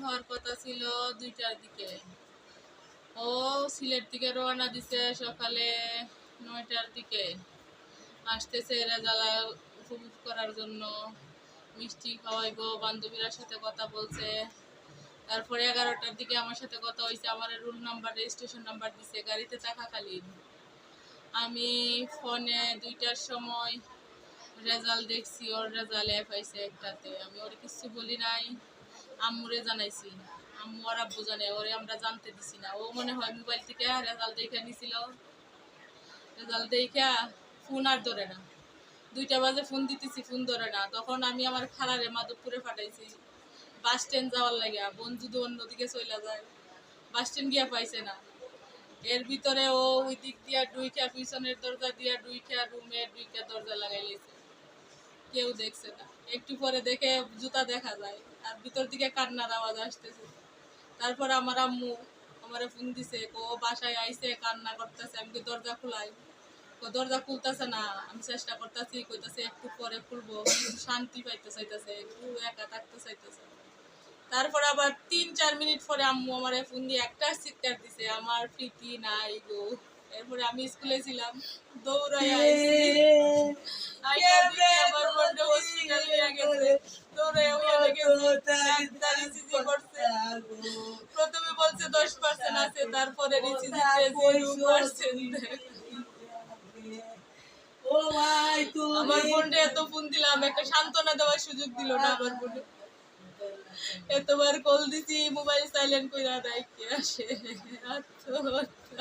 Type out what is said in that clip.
হওয়ার কথা ছিল 2টার দিকে। ও সিলেট থেকে রওনা দিছে সকালে 9টার দিকে। আসতেছে রেজাল্ট উপভোগ করার জন্য, মিষ্টি খাওয়াইবো, বান্ধবীর সাথে কথা বলছে। তারপরে 11টার দিকে আমার সাথে কথা হয়েছে, আমার রুল নাম্বার রেজিস্ট্রেশন নাম্বার দিছে গাড়িতে থাকাকালীন। আমি ফোনে 2টার সময় রেজাল্ট দেখছি, ওর রেজাল্ট অ্যাপ আইছে একটাতে। আমি ওর কিছু বলি নাই, আম্মুরে জানাইছি। আম্মু আর আব্বু জানে, ওরে আমরা জানতে দিছি না। ও মনে হয় মোবাইল থেকে রেজাল্ট দেখে নিছিল, রেজাল্ট দেখা ফোন আর ধরে না। 2টা বাজে ফোন দিতেছি, ফোন ধরে না। তখন আমি আমার খালারে মাধবপুরে পাঠাইছি বাস স্ট্যান্ড যাওয়ার লাগে। বোন যদি অন্যদিকে চলে যায়, বাস স্ট্যান্ড গিয়া পাইছে না। এর ভিতরে ও ওই দিক দিয়া ডুইখা, পিছনের দরজা দিয়া ডুইখা, রুমে ডুইখা দরজা লাগাই লেছে। কেউ দেখছে না। একটু পরে দেখে জুতা দেখা যায়, আর ভিতর দিকে কান্নার আওয়াজ আসতেছে। তারপর আমার আম্মু আমারে ফোন দিছে, ও বাসায় আইছে, কান্না করতেছে। আমি কি দরজা খুলাই, ও দরজা খুলতেছে না। আমি চেষ্টা করতেছি, কইতাছে একটু পরে খুলবো, কিন্তু শান্তি পাইতে চাইতেছে, একটু একা থাকতে চাইতেছে। তারপর আবার 3-4 মিনিট পরে আম্মু আমারে ফোন দিয়ে একটা চিৎকার দিছে, আমার প্রীতি নাই গো। এরপরে আমি স্কুলে ছিলাম, দৌড়াই আইছি। আমার বোনটা হসপিটাল নিয়ে গেছে, দৌড়াই ওইয়া দেখে ডাক্তার ইসিজি করছে। প্রথমে বলছে 10% আছে, তারপরে ইসিজিতে 0%। আমার বোনটা এত ফোন দিলাম, একটা সান্ত্বনা দেওয়ার সুযোগ দিল না আমার বোনে। এতবার কল দিছি, মোবাইল সাইলেন্ট কইরা রাইখে আসে। আত্মহত্যা